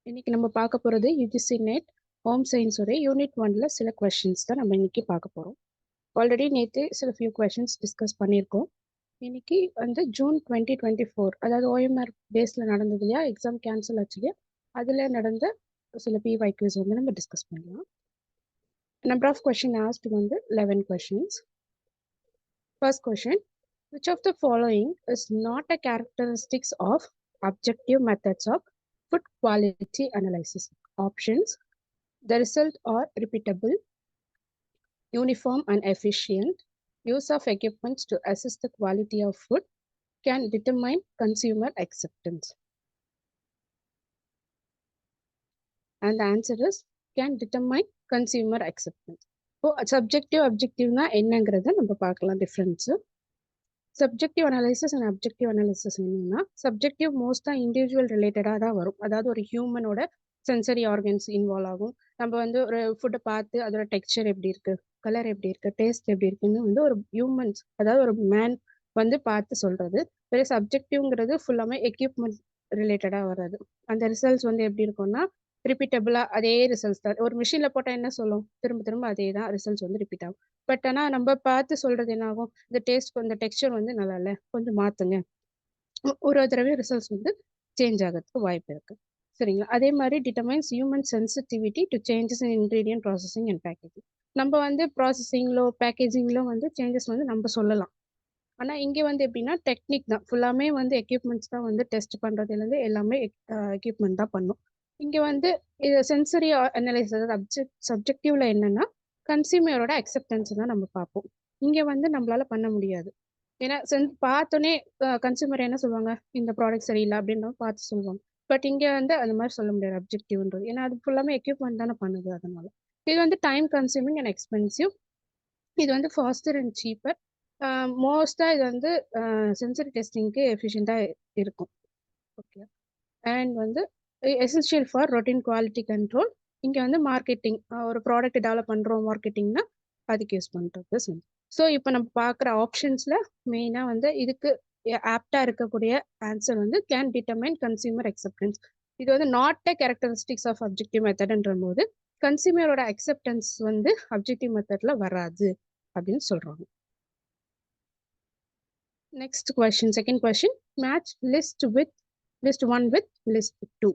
இன்னைக்கு நம்ம பார்க்க போகிறது யூஜிசி நெட் ஹோம் சயின்ஸோட யூனிட் 1ல சில கொஷின்ஸ் தான் நம்ம இன்னைக்கு பார்க்க போகிறோம். ஆல்ரெடி நேற்று சில ஃபியூ கொஷின்ஸ் டிஸ்கஸ் பண்ணியிருக்கோம். இன்னைக்கு வந்து ஜூன் 2024, அதாவது ஓஎம்ஆர் பேஸில் நடந்தது இல்லையா, எக்ஸாம் கேன்சல் ஆச்சு இல்லையா, அதில் நடந்த சில பிவைக்யூஸ் வந்து நம்ம டிஸ்கஸ் பண்ணலாம். நம்பர் ஆஃப் கொஷின் ஆஸ்ட் வந்து 11 questions. First question, which of the following is not a characteristics of objective methods of food quality analysis? Options: the result are repeatable, uniform and efficient, use of equipments to assess the quality of food, can determine consumer acceptance. And the answer is can determine consumer acceptance. So subjective objective na என்னங்கிறத நம்ம பார்க்கலாம் difference. Subjective analysis and objective analysis என்னன்னா, subjective மோஸ்ட்டாக individual ரிலேட்டடாக தான் வரும். அதாவது ஒரு ஹியூமனோட சென்சரி ஆர்கன்ஸ் இன்வால்வ் ஆகும். நம்ம வந்து ஒரு ஃபுட்டை பார்த்து அதோட டெக்ஸ்சர் எப்படி இருக்கு, கலர் எப்படி இருக்கு, டேஸ்ட் எப்படி இருக்குன்னு வந்து ஒரு ஹியூமன்ஸ், அதாவது ஒரு மேன் வந்து பார்த்து சொல்றது. வேறு சப்ஜெக்டிவ்ங்கிறது ஃபுல்லாமே எக்யூப்மெண்ட் ரிலேட்டடாக வர்றது. அந்த ரிசல்ட்ஸ் வந்து எப்படி இருக்கும்னா ரிப்பீட்டபிளாக அதே ரிசல்ட்ஸ் தான். ஒரு மிஷினில் போட்டால் என்ன சொல்லும், திரும்ப திரும்ப அதே தான் ரிசல்ட்ஸ் வந்து ரிப்பீட் ஆகும். பட் ஆனால் நம்ம பார்த்து சொல்றது என்ன ஆகும், இந்த டேஸ்ட் இந்த டெக்ஸ்சர் வந்து நல்லா இல்லை, கொஞ்சம் மாற்றுங்க, ஒரு தடவை ரிசல்ட்ஸ் வந்து சேஞ்ச் ஆகிறதுக்கு வாய்ப்பு இருக்கு. சரிங்களா? அதே மாதிரி determines human sensitivity to changes in ingredient processing and packaging. நம்ம வந்து ப்ராசஸிங்லோ பேக்கேஜிங்லோ வந்து சேஞ்சஸ் வந்து நம்ம சொல்லலாம். ஆனால் இங்கே வந்து எப்படின்னா டெக்னிக் தான், ஃபுல்லாமே வந்து எக்யூப்மெண்ட்ஸ் தான் வந்து டெஸ்ட் பண்ணுறதுலேருந்து எல்லாமே எக்யூப்மெண்ட் தான் பண்ணும். இங்கே வந்து இது சென்சரி அனலைசிஸ், அதாவது சப்ஜெக்டிவ்ல என்னன்னா கன்சியூமரோட அக்செப்டன்ஸ் தான் நம்ம பார்ப்போம். இங்கே வந்து நம்மளால பண்ண முடியாது. ஏன்னா பார்த்தோன்னே கன்சியூமர் என்ன சொல்லுவாங்க, இந்த ப்ராடக்ட் சரியில்லை அப்படின்னு பார்த்து சொல்லுவாங்க. பட் இங்கே வந்து அந்த மாதிரி சொல்ல முடியாது அப்ஜெக்டிவ்ன்றது, ஏன்னா அது ஃபுல்லாமே எக்யூப்மெண்ட் தானே பண்ணுது. அதனால இது வந்து டைம் கன்சியூமிங் அண்ட் எக்ஸ்பென்சிவ். இது வந்து ஃபாஸ்டர் அண்ட் சீப்பர். மோஸ்ட்டாக இது வந்து சென்சரி டெஸ்டிங்க்கு எஃபிஷியண்ட்டாக இருக்கும். ஓகே. அண்ட் வந்து essential for routine quality control. இங்கே வந்து மார்க்கெட்டிங், ஒரு ப்ராடக்ட் டெவலப் பண்ணுறோம் மார்க்கெட்டிங்னா அதுக்கு யூஸ் பண்ணுறது. ஸோ இப்போ நம்ம பார்க்குற ஆப்ஷன்ஸில் மெயினாக வந்து இதுக்கு ஆப்டாக இருக்கக்கூடிய ஆன்சர் வந்து கேன் டிட்டர்மைன் கன்சியூமர் அக்செப்டன்ஸ். இது வந்து not a characteristics of objective மெத்தட்ன்ற போது கன்சியூமரோட அக்செப்டன்ஸ் வந்து அப்ஜெக்டிவ் மெத்தட்ல வராது அப்படின்னு சொல்றாங்க. Next question, second question, match list 1 with list 2.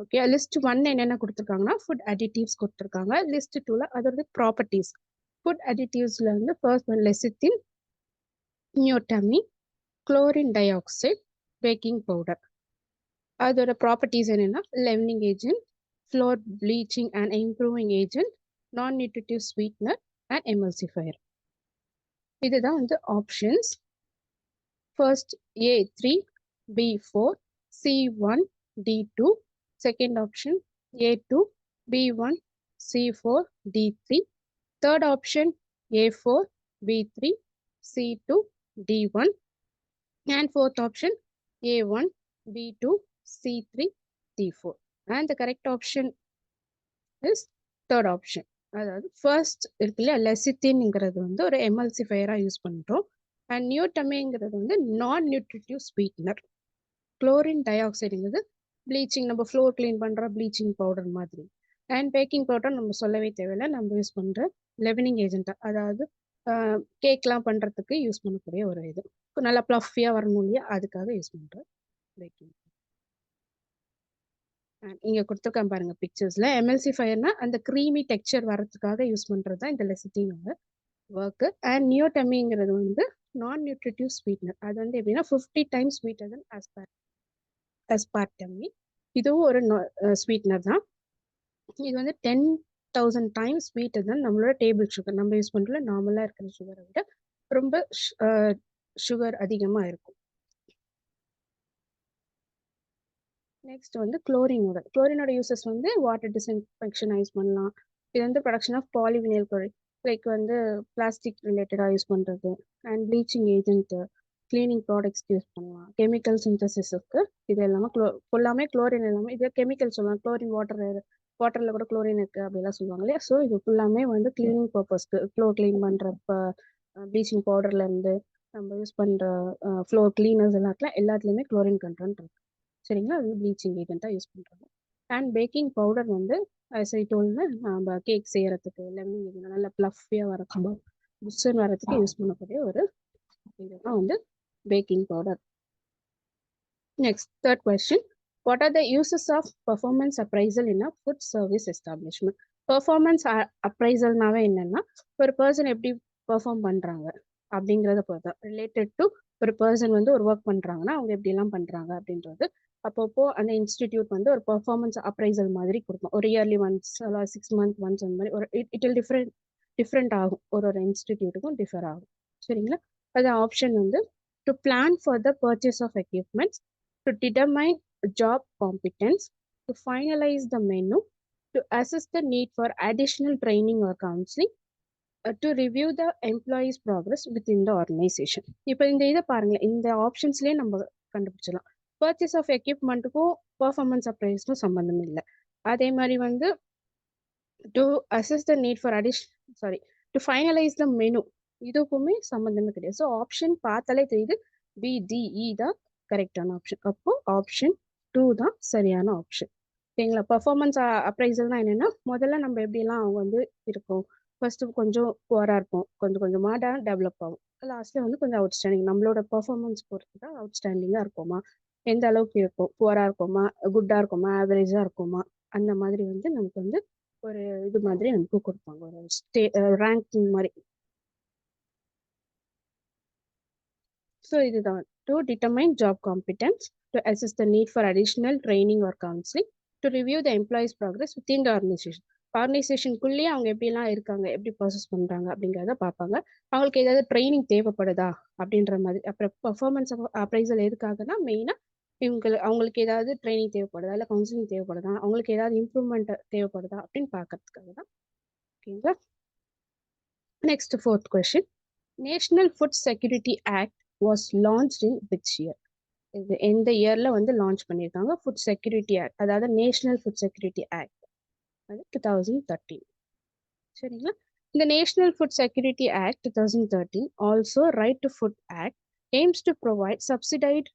Okay, list 1 என்னென்ன கொடுத்துருக்காங்கன்னா ஃபுட் அடிட்டிவ்ஸ் கொடுத்துருக்காங்க. லிஸ்ட் 2ல அதோட ப்ராப்பர்ட்டிஸ். ஃபுட் அடிட்டிவ்ஸ்ல வந்து first one lecithin, neotame, chlorine dioxide, baking powder. அதோட ப்ராப்பர்ட்டிஸ் என்னென்னா leavening agent, flour bleaching and improving agent, non nutritive sweetener and emulsifier. இதுதான் வந்து options. First A3, B4, C1, D2. Second option A2, B1, C4, D3. Third option A4, B3, C2, D1. And fourth option A1, B2, C3, D4. And the correct option is third option. அதாவது first இருக்கு இல்லையா, லெசித்தின்ங்கிறது வந்து ஒரு எமல்சிஃபயராக use பண்ணுறோம். And நியூட்டமிங்கிறது வந்து non nutritive sweetener. Chlorine டை ஆக்சைடுங்கிறது ப்ளீச்சிங், நம்ம ஃப்ளோர் கிளீன் பண்ணுற ப்ளீச்சிங் பவுடர் மாதிரி. அண்ட் பேக்கிங் பவுடர் நம்ம சொல்லவே தேவையில்லை, நம்ம யூஸ் பண்ணுற லெவனிங் ஏஜென்ட்டாக, அதாவது கேக்லாம் பண்ணுறதுக்கு யூஸ் பண்ணக்கூடிய ஒரு இது, நல்லா ப்ளஃபியாக வரணும் இல்லையா, அதுக்காக யூஸ் பண்ணுற பேக்கிங். இங்கே கொடுத்துருக்கேன் பாருங்க பிக்சர்ஸில். எமல்சிஃபயர்னா அந்த க்ரீமி டெக்ஸ்சர் வரதுக்காக யூஸ் பண்ணுறது தான் இந்த லெசித்தினோட ஒர்க்கு. அண்ட் நியோட்டமிங்கிறது வந்து நான் நியூட்ரிட்டிவ் ஸ்வீட்னர். அது வந்து எப்படின்னா 50 times ஸ்வீட்டர் தென் அஸ்பார்டமி. இதுவும் ஒரு ஸ்வீட்னர் தான். இது வந்து 10,000 times ஸ்வீட்டர் தான் நம்மளோட டேபிள் சுகர். நம்ம யூஸ் பண்ணுற நார்மலாக இருக்கிற சுகரை விட ரொம்ப சுகர் அதிகமாக இருக்கும். நெக்ஸ்ட் வந்து குளோரினோட யூசஸ் வந்து வாட்டர் டிஸ்இன்ஃபெக்ஷன் யூஸ் பண்ணலாம். இது வந்து production of polyvinyl chloride, like வந்து பிளாஸ்டிக் ரிலேட்டடாக யூஸ் பண்ணுறது. அண்ட் ப்ளீச்சிங் ஏஜென்ட்டு, கிளீனிங் ப்ராடக்ட்ஸ்க்கு யூஸ் பண்ணலாம். கெமிக்கல் சிந்தசிஸுக்கு இது எல்லாமே ஃபுல்லாமே குளோரின் எல்லாமே இது கெமிக்கல் சொல்லுவாங்க. குளோரின் வாட்டரில் கூட குளோரின் இருக்குது அப்படிலாம் சொல்லுவாங்க இல்லையா. ஸோ இது ஃபுல்லாமே வந்து கிளீனிங் பர்பஸ்க்கு, ஃப்ளோர் கிளீன் பண்ணுறப்ப ப்ளீச்சிங் பவுடர்லேருந்து நம்ம யூஸ் பண்ணுற ஃப்ளோர் கிளீனர்ஸ் எல்லாத்துலேயுமே குளோரின் கண்டென்ட் இருக்குது. சரிங்களா, அது ப்ளீச்சிங் ஏஜென்ட்டாக யூஸ் பண்ணுறாங்க. அண்ட் பேக்கிங் பவுடர் வந்து as I told நம்ம கேக் செய்யறதுக்கு எல்லாமே நல்ல ப்ளஃபியாக வரக்கும் புஷ்ஷுன்னு வரதுக்கு யூஸ் பண்ணக்கூடிய ஒரு இதுதான் வந்து baking powder. Next third question, what are the uses of performance appraisal in a food service establishment? Performance அப்ரைசல்னாவே என்னன்னா ஒரு பர்சன் எப்படி பெர்ஃபார்ம் பண்றாங்க அப்படிங்கிறத பொறுத்த ரிலேட்டட் டு ஒரு பர்சன் வந்து ஒரு ஒர்க் பண்றாங்கன்னா அவங்க எப்படிலாம் பண்றாங்க அப்படின்றது அப்பப்போ அந்த இன்ஸ்டிடியூட் வந்து ஒரு பெர்ஃபார்மன்ஸ் அப்ரைசல் மாதிரி கொடுக்கும். ஒரு இயர்லி ஒன்ஸ் 6 months ஒன்ஸ் அந்த மாதிரி ஒரு இட் வில் டிஃப்ரெண்ட் ஆகும், ஒரு இன்ஸ்டிடியூட்டுக்கும் டிஃபர் ஆகும். சரிங்களா? அது ஆப்ஷன் வந்து to plan for the purchase of equipments, to determine job competence, to finalize the menu, to assess the need for additional training or counseling, to review the employees' progress within the organization. இப்போ இந்த இதை பாருங்களேன், இந்த ஆப்ஷன்ஸ்லேயே நம்ம கண்டுபிடிச்சலாம். Purchase of எக்யூப்மெண்ட்டுக்கும் performance அப்ரைஸ்க்கும் சம்மந்தம் இல்லை. அதே மாதிரி வந்து to assess the need for to finalize the menu இதுக்குமே சம்மந்தமே கிடையாது. ஸோ ஆப்ஷன் பார்த்தாலே தெரியுது பிடிஇ தான் கரெக்டான ஆப்ஷன். அப்போ ஆப்ஷன் 2 தான் சரியான ஆப்ஷன். சரிங்களா? பர்ஃபார்மன்ஸ் அப்ரைசல்னா என்னன்னா முதல்ல நம்ம எப்படிலாம் அவங்க வந்து இருக்கும், ஃபர்ஸ்ட் கொஞ்சம் புவரா இருப்போம், கொஞ்சம் கொஞ்சமாக தான் டெவலப் ஆகும், லாஸ்ட்ல வந்து கொஞ்சம் அவுட்ஸ்டாண்டிங் நம்மளோட பர்ஃபார்மன்ஸ் பொறுத்து தான் அவுட்ஸ்டாண்டிங்காக இருக்குமா, எந்த அளவுக்கு இருக்கும், புவரா இருக்குமா, குட்டா இருக்குமா, ஆவரேஜா இருக்குமா, அந்த மாதிரி வந்து நமக்கு வந்து ஒரு இது மாதிரி நமக்கு கொடுப்பாங்க, ஒரு ரேங்கிங் மாதிரி. ஸோ இதுதான் to determine job competence, to assess the need for additional training or counselling, to review the employees progress within the organisation. ஆர்கனைசேஷனுக்குள்ளேயே அவங்க எப்படிலாம் இருக்காங்க, எப்படி ப்ராசஸ் பண்ணுறாங்க அப்படிங்கிறத பார்ப்பாங்க. அவங்களுக்கு ஏதாவது ட்ரைனிங் தேவைப்படுதா அப்படின்ற மாதிரி. அப்புறம் பர்ஃபார்மன்ஸ் அப்ரைசல் எதுக்காகனா மெயினாக அவங்களுக்கு ஏதாவது ட்ரைனிங் தேவைப்படுதா, இல்லை கவுன்சிலிங் தேவைப்படுதா, அவங்களுக்கு ஏதாவது இம்ப்ரூவ்மெண்ட் தேவைப்படுதா அப்படின்னு பார்க்கறதுக்காக தான். ஓகேங்களா? Next fourth question, national food security act was launched in which year? இது எந்த இயர்ல வந்து லான்ச் பண்ணியிருக்காங்க? ஃபுட் செக்யூரிட்டி ஆக்ட், அதாவது நேஷனல் ஃபுட் செக்யூரிட்டி ஆக்ட் அது 2013. சரிங்களா? இந்த national food security act 2013 also right to food act aims to provide subsidized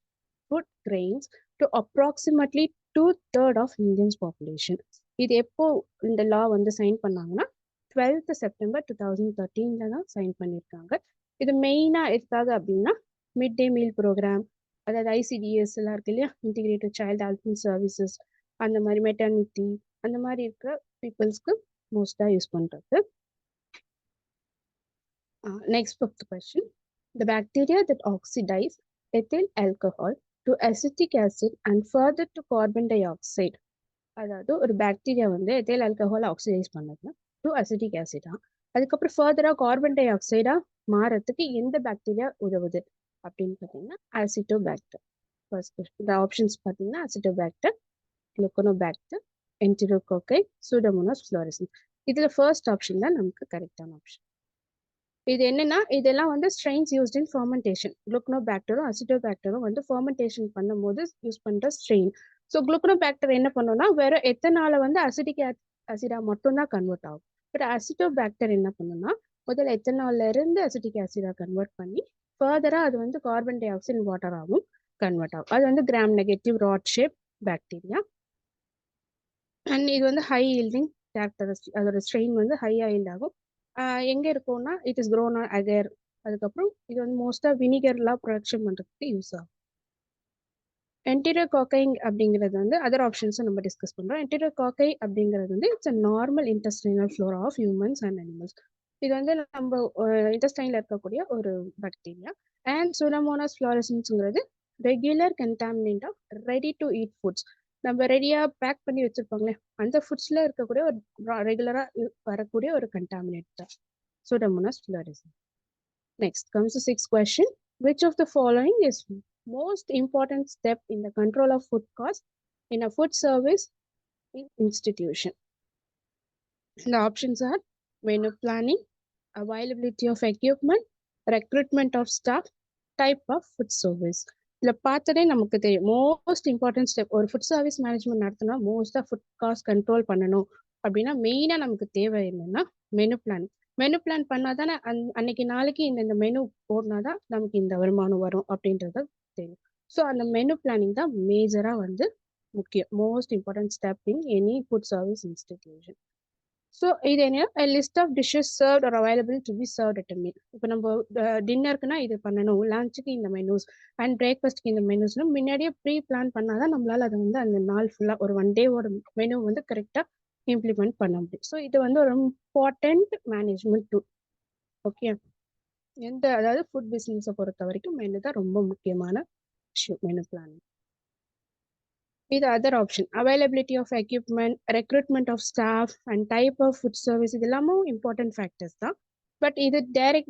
food grains to approximately 2/3 of Indians population. இது எப்போ இந்த லா வந்து சைன் பண்ணாங்கன்னா 12th September 2013 தான் சைன் பண்ணியிருக்காங்க. இது மெயினாக எதுக்காக அப்படின்னா மிட் டே மீல் ப்ரோக்ராம், அதாவது ஐசிடிஎஸ் எல்லாம் இருக்கு இல்லையா, இன்டிகிரேட்டட் சைல்டு டெவலப்மெண்ட் சர்வீசஸ், அந்த மாதிரி மெட்டர்னிட்டி அந்த மாதிரி இருக்கிற பீப்புள்ஸ்க்கு மோஸ்டாக யூஸ் பண்ணுறது. Next fifth question, the bacteria that oxidise ethyl alcohol to acetic acid and further to carbon dioxide. அதாவது ஒரு பாக்டீரியா வந்து எத்தைல் ஆல்கஹால் ஆக்சிடைஸ் பண்ணதுன்னா டு அசிட்டிக் ஆசிடா, அதுக்கப்புறம் ஃபர்தரா கார்பன் டை ஆக்சைடா மாறத்துக்கு எந்த பாக்டீரியா உதவுது அப்படின்னு பார்த்தீங்கன்னா அசிட்டோபாக்டர். ஃபர்ஸ்ட் இந்த ஆப்ஷன்ஸ் பார்த்தீங்கன்னா அசிட்டோபாக்டர், குளுக்கனோபாக்டர், என்டெரோகோக்கை, சூடோமோனாஸ் ஃப்ளோரசன்ஸ். இதுல ஃபர்ஸ்ட் ஆப்ஷன் தான் நமக்கு கரெக்டான ஆப்ஷன். இது என்னன்னா இதெல்லாம் வந்து ஸ்ட்ரெயின்ஸ் யூஸ்ட் இன் ஃபர்மெண்டேஷன். குளுக்கனோபாக்டரும் அசிட்டோபாக்டரும் வந்து ஃபர்மெண்டேஷன் பண்ணும்போது யூஸ் பண்ற ஸ்ட்ரெயின். ஸோ குளுக்கனோபாக்டர் என்ன பண்ணுன்னா வெறும் எத்தனால வந்து அசிட்டிக் ஆசிடா மட்டும்தான் கன்வெர்ட் ஆகும். பட் அசிட்டோபாக்டர் என்ன பண்ணுன்னா முதல்ல எத்தனால இருந்து அசிட்டிக் ஆசிடா கன்வெர்ட் பண்ணி ஃபர்தரா அது வந்து கார்பன் டை ஆக்சைடு வாட்டராகவும் கன்வெர்ட் ஆகும். அது வந்து gram negative rod shape bacteria. And இது வந்து ஹை ஈல்டிங் கேரக்டரிஸ்டிக், அதோட ஸ்ட்ரெயின் வந்து ஹை ஈல்ட் ஆகும். எங்கே இருக்கும்னா it is grown on agar. அதுக்கப்புறம் இது வந்து மோஸ்ட்டாக வினிகர்லாம் ப்ரொடக்ஷன் பண்ணுறதுக்கு யூஸ் ஆகும். என்டெரோகாக்கை அப்படிங்கிறது வந்து அதர் ஆப்ஷன்ஸும் நம்ம டிஸ்கஸ் பண்ணுறோம். என்டெரோகாக்கை அப்படிங்கிறது வந்து it's a normal intestinal flora of humans and animals. இது வந்து நம்ம இன்டெஸ்டைனில் இருக்கக்கூடிய ஒரு பாக்டீரியா. அண்ட் சூடோமோனாஸ் ஃப்ளோரசன்ஸுங்கிறது regular contaminate of ready to eat foods. நம்ம ரெடியாக பேக் பண்ணி வச்சுருப்பாங்களே அந்த ஃபுட்ஸில் இருக்கக்கூடிய ஒரு ரெகுலராக வரக்கூடிய ஒரு கண்டாமினேட் தான் Pseudomonas fluorescence. Next comes the sixth question. Which of the following is most important step in the control of food cost in a food service institution? The options are menu planning, availability of equipment, recruitment of staff, type of food service. இதில் பார்த்தாலே நமக்கு தெரியும் most important step ஒரு food service management நடத்தினா மோஸ்ட்டாக food cost control பண்ணணும் அப்படின்னா மெயினாக நமக்கு தேவை என்னன்னா மெனு பிளான். மெனு பிளான் பண்ணாதானே அன்னைக்கு நாளைக்கு இந்த மெனு போடனாதான் நமக்கு இந்த வருமானம் வரும் அப்படின்றது தெரியும். ஸோ அந்த மெனு பிளானிங் தான் மேஜராக வந்து முக்கியம், most important step in any food service institution. So இது என்ன, list of dishes served or available to be served at a meal. இப்போ நம்ம டின்னருக்குன்னா இது பண்ணணும், லஞ்சுக்கு இந்த மெனூஸ் அண்ட் பிரேக்ஃபாஸ்ட்க்கு இந்த மெனூஸ்னு முன்னாடியே ப்ரீ பிளான் பண்ணாதான் நம்மளால அதை வந்து அந்த நாள் ஃபுல்லாக ஒரு 1 டேவோட மெனு வந்து கரெக்டாக இம்ப்ளிமெண்ட் பண்ண முடியும். ஸோ இது வந்து ஒரு இம்பார்ட்டன்ட் மேனேஜ்மெண்ட் டூல். ஓகே, அதாவது ஃபுட் பிஸ்னஸை பொறுத்த வரைக்கும் மெனு தான் ரொம்ப முக்கியமான விஷயம், மெனு பிளானிங். இது other option, availability of equipment, recruitment of staff and type of food service, இது எல்லாமும் இம்பார்ட்டன்ட் ஃபேக்டர்ஸ் தான். பட் இது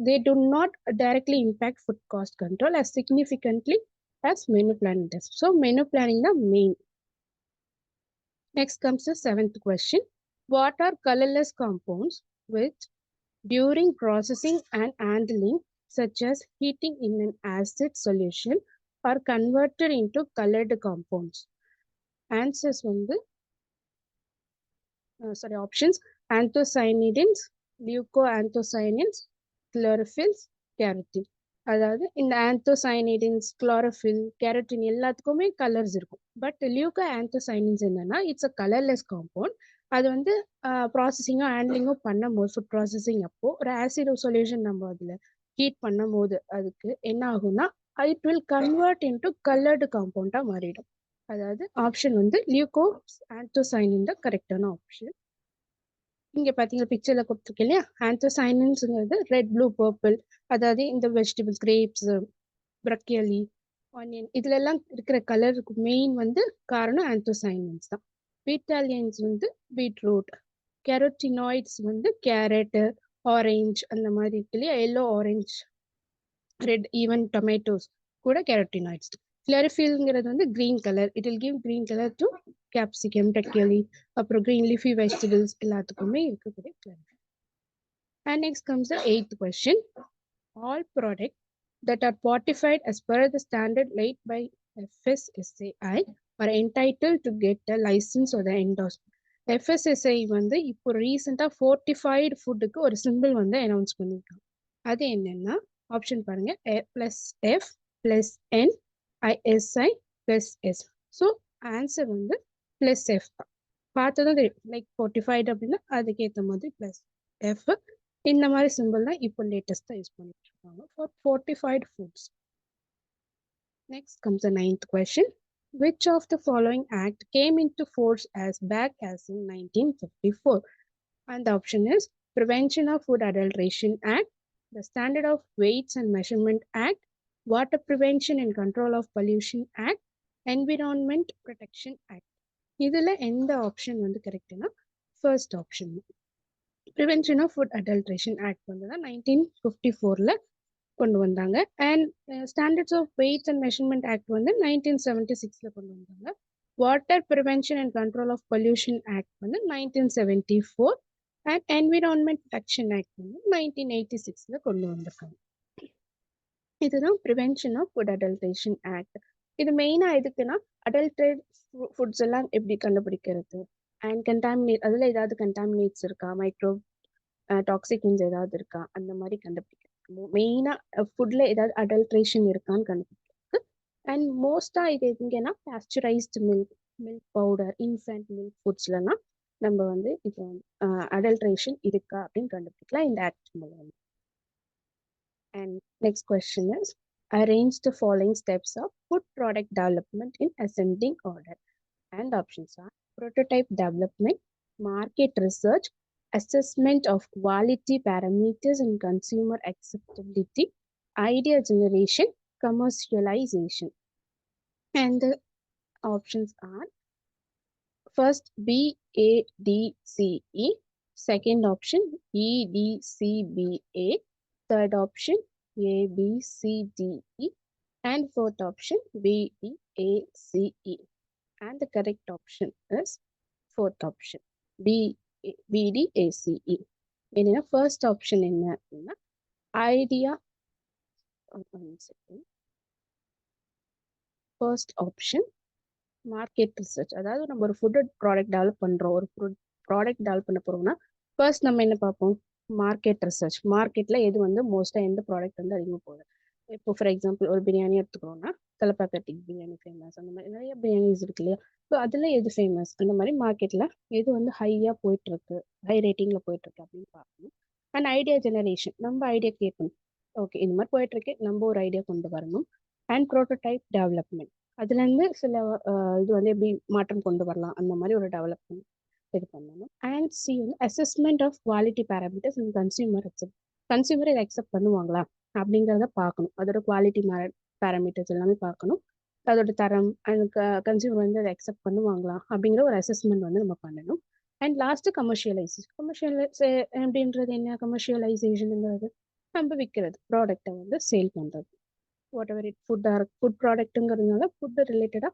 they do not directly impact food cost control as significantly as menu planning does. So menu planning the main. Next comes the 7th question. What are colorless compounds which during processing and handling, such as heating in an acid solution, are converted into colored compounds? Answers வந்து options: anthocyanidins, leucoanthocyanins, chlorophylls, carotene. அதாவது இந்த ஆந்தோசைனிடின்ஸ், chlorophyll, carotene எல்லாத்துக்குமே colours இருக்கும். But லியூகோஆந்தோசைனின்ஸ் என்னன்னா it's a colourless compound. அது வந்து ப்ராசஸிங்கோ ஹேண்ட்லிங்கோ பண்ணும்போது, food processing அப்போ ஒரு ஆசிட் சொல்யூஷன் நம்ம அதில் ஹீட் பண்ணும் போது அதுக்கு என்ன ஆகும்னா it will convert into coloured காம்பவுண்டாக மாறிடும். அதாவது ஆப்ஷன் வந்து லியூகோ ஆந்தோசைனின் தான் கரெக்டான ஆப்ஷன். இங்க பாத்தீங்க பிக்சர்ல கொடுத்துருக்கேன் இல்லையா, ஆந்தோசைனின்ஸ்ங்கிறது ரெட், ப்ளூ, பர்பிள். அதாவது இந்த வெஜிடபிள்ஸ், கிரேப்ஸ், ப்ரக்கியலி, ஆனியன், இதுல எல்லாம் இருக்கிற கலருக்கு மெயின் வந்து காரணம் ஆந்தோசைனின்ஸ் தான். பீட்டாலியன்ஸ் வந்து பீட்ரூட், கேரோட்டினாய்ட்ஸ் வந்து கேரட், ஆரஞ்சு அந்த மாதிரி இருக்கு இல்லையா, yellow, orange, red, even tomatoes கூட கேரோட்டினாய்ட்ஸ். கிளரிஃபில்ங்கிறது வந்து green colour, it will give green colour to capsicum, broccoli, அப்புறம் கிரீன் லீஃபி வெஜிடபிள்ஸ் எல்லாத்துக்குமே இருக்கக்கூடிய கிளரிஃபில். And next comes the 8th question. All products that are fortified as per the standard laid by FSSAI are entitled to get a license or the endorsement. FSSAI வந்து இப்போ ரீசெண்டாக fortified ஃபுட்டுக்கு ஒரு simple வந்து announce பண்ணியிருக்காங்க. அது என்னன்னா option பாருங்க, A+F+N ISI +S. So answer வந்து +F தான். பார்த்ததும் தெரியும், லைக் ஃபோர்ட்டிஃபைடு அப்படின்னா அதுக்கேற்ற மாதிரி +F. இந்த மாதிரி சிம்பிள் தான் இப்போ லேட்டஸ்ட்டாக யூஸ் பண்ணிட்டு இருக்காங்க for fortified foods. Next comes the 9th question. Which of the following act came into force as back as in 1954? And the option is Prevention of Food Adulteration Act, the Standard of Weights and Measurement Act, Water Prevention and Control of Pollution Act, Environment Protection Act. இதுல எந்த option வந்து கரெக்ட்னா first option. Prevention of food adulteration act வந்து தான் 1954ல கொண்டு வந்தாங்க. And standards of weights and measurement act வந்து 1976ல கொண்டு வந்தாங்க. Water prevention and control of pollution act வந்து 1974 அண்ட் என்விரான்மெண்ட் ப்ரொடெக்ஷன் ஆக்ட் வந்து 1986ல கொண்டு வந்திருக்காங்க. இதுதான் prevention of food adulteration act. இது மெயினாக எதுக்குன்னா அடல்ட்ரேட் ஃபுட்ஸ் எல்லாம் எப்படி கண்டுபிடிக்கிறது, அண்ட் கண்டாமினேட், அதில் ஏதாவது கண்டாமினேட்ஸ் இருக்கா, மைக்ரோ டாக்ஸிகன்ஸ் ஏதாவது இருக்கா, அந்த மாதிரி கண்டுபிடிக்கிறது. மெயினாக ஃபுட்டில் ஏதாவது அடல்ட்ரேஷன் இருக்கான்னு கண்டுபிடிக்கிறது. அண்ட் மோஸ்ட்டாக இது எங்கன்னா pasteurised milk powder, infant milk ஃபுட்ஸ்லாம் நம்ம வந்து இப்போ அடல்ட்ரேஷன் இருக்கா அப்படின்னு கண்டுபிடிக்கலாம் இந்த ஆக்ட் மூலம். And next question is, arrange the following steps of food product development in ascending order. And options are prototype development, market research, assessment of quality parameters and consumer acceptability, idea generation, commercialization. And the options are first BADCE, second option EDCBA, third option ABCDE, and fourth option BDACE. And the correct option is fourth option BDACE. என்னன்னா first option என்ன அப்படின்னா idea, first option market research. அதாவது நம்ம ஒரு food product develop பண்ணுறோம், ஒரு product develop பண்ண போகிறோம்னா ஃபர்ஸ்ட் நம்ம என்ன பார்ப்போம், மார்க்கெட் ரிசர்ச். மார்க்கெட்டில் எது வந்து மோஸ்ட்டாக எந்த ப்ராடக்ட் வந்து அதிகமாக போகுது. இப்போ ஃபார் எக்ஸாம்பிள் ஒரு பிரியாணி எடுத்துக்கிறோம்னா தலப்பாக்கட்டி பிரியாணி ஃபேமஸ், அந்த மாதிரி நிறைய பிரியாணிஸ் இருக்கு இல்லையா. ஸோ அதில் எது ஃபேமஸ் அந்த மாதிரி மார்க்கெட்டில் எது வந்து ஹையாக போயிட்டுருக்கு, ஹை ரேட்டிங்கில் போயிட்டுருக்கு அப்படின்னு பார்க்கணும். அண்ட் ஐடியா ஜெனரேஷன், நம்ம ஐடியா கிரியேட் பண்ணணும். ஓகே இந்த மாதிரி போயிட்டுருக்கு, நம்ம ஒரு ஐடியா கொண்டு வரணும். அண்ட் ப்ரோட்டோடைப் டெவலப்மெண்ட், அதுலேருந்து சில இது வந்து எப்படி மாற்றம் கொண்டு வரலாம் அந்த மாதிரி ஒரு டெவலப்மெண்ட் இது பண்ணணும். அண்ட் சி வந்து assessment of quality parameters and consumer consumer இதை அக்செப்ட் பண்ணுவாங்களா அப்படிங்கிறத பார்க்கணும். அதோட குவாலிட்டி பேராமீட்டர்ஸ் எல்லாமே பார்க்கணும். அதோட தரம் அண்ட் கன்சியூமர் வந்து அதை அக்செப்ட் பண்ணுவாங்களா அப்படிங்கிற ஒரு அசஸ்மெண்ட் வந்து நம்ம பண்ணணும். அண்ட் லாஸ்ட் கமர்ஷியலைசேஷன் அப்படின்றது என்ன? கமர்ஷியலைசேஷனுங்கிறது நம்ம விற்கிறது, ப்ராடக்டை வந்து சேல் பண்ணுறது. வாட் எவர் இட் ஃபுட் ப்ராடக்ட்டுங்கிறதுனால ஃபுட்டு ரிலேட்டடாக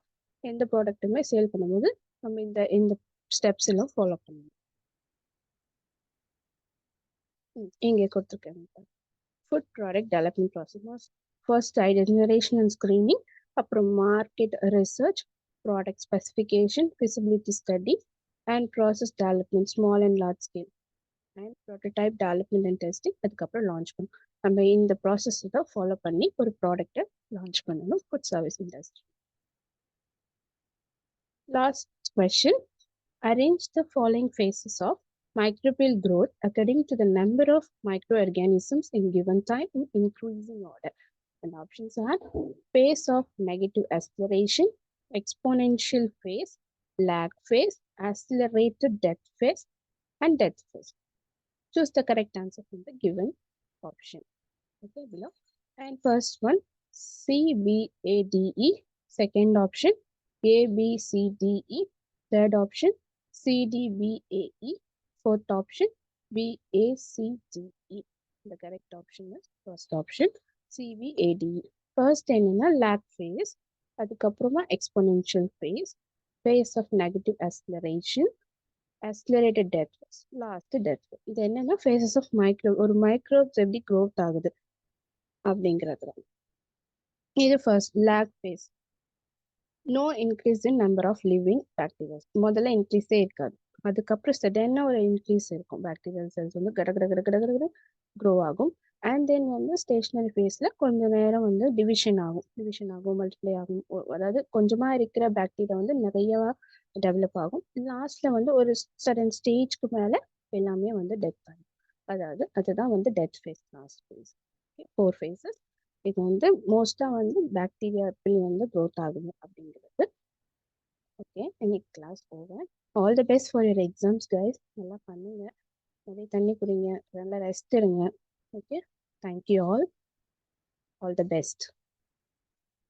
எந்த ப்ராடக்ட்டுமே சேல் பண்ணும்போது நம்ம இந்த ஸ்டெப்ஸ் எல்லாம் ஃபாலோ பண்ணணும். இங்கே கொடுத்துருக்கேன். Food product development process first idea generation and screening, அப்புறம் market research, product specification, feasibility study and process development small and large scale and prototype development and testing. அதுக்கப்புறம் லான்ச் பண்ணணும். நம்ம இந்த ப்ராசஸ் தான் ஃபாலோ பண்ணி ஒரு ப்ராடக்டை லான்ச் பண்ணணும் food service industry. Last question, arrange the following phases of microbial growth according to the number of microorganisms in given time in increasing order. And options are phase of negative acceleration, exponential phase, lag phase, accelerated death phase, and death phase. Choose the correct answer from the given option. Okay, below. And first one, CBADE. Second option, ABCDE. Third option, CDBAE. Fourth option, BACDE. The correct option is first option, CBADE. First என்னன்னா lag phase, அதுக்கப்புறமா exponential phase, phase of negative acceleration, accelerated death phase, last death phase. இது என்னன்னா phases of ஒரு microbes எப்படி growth ஆகுது அப்படிங்கிறது. இது first lag phase. No increase in number of living bacterias. முதல்ல இன்க்ரீஸே இருக்காது, அதுக்கப்புறம் சடனாக ஒரு இன்க்ரீஸ் இருக்கும். பாக்டீரியல் செல்ஸ் வந்து கட க்ரோ ஆகும். அண்ட் தென் வந்து ஸ்டேஷனரி ஃபேஸில் கொஞ்சம் நேரம் வந்து டிவிஷன் ஆகும், மல்டிப்ளை ஆகும். அதாவது கொஞ்சமாக இருக்கிற பாக்டீரியா வந்து நிறையா டெவலப் ஆகும். லாஸ்ட்டில் வந்து ஒரு சடன் ஸ்டேஜ்க்கு மேலே எல்லாமே வந்து டெத் ஆகும். அதாவது அதுதான் வந்து death phase, last phase. 4 phases. இது வந்து மோஸ்ட்டாக வந்து பாக்டீரியா எப்படி வந்து க்ரோத் ஆகுது அப்படிங்கிறது. ஓகே, இன்னைக்கு class over. All the best for your exams guys. நல்லா பண்ணுங்க, நிறைய தண்ணி குடிங்க, நல்லா ரெஸ்ட் எடுங்க. Okay, thank you all the best.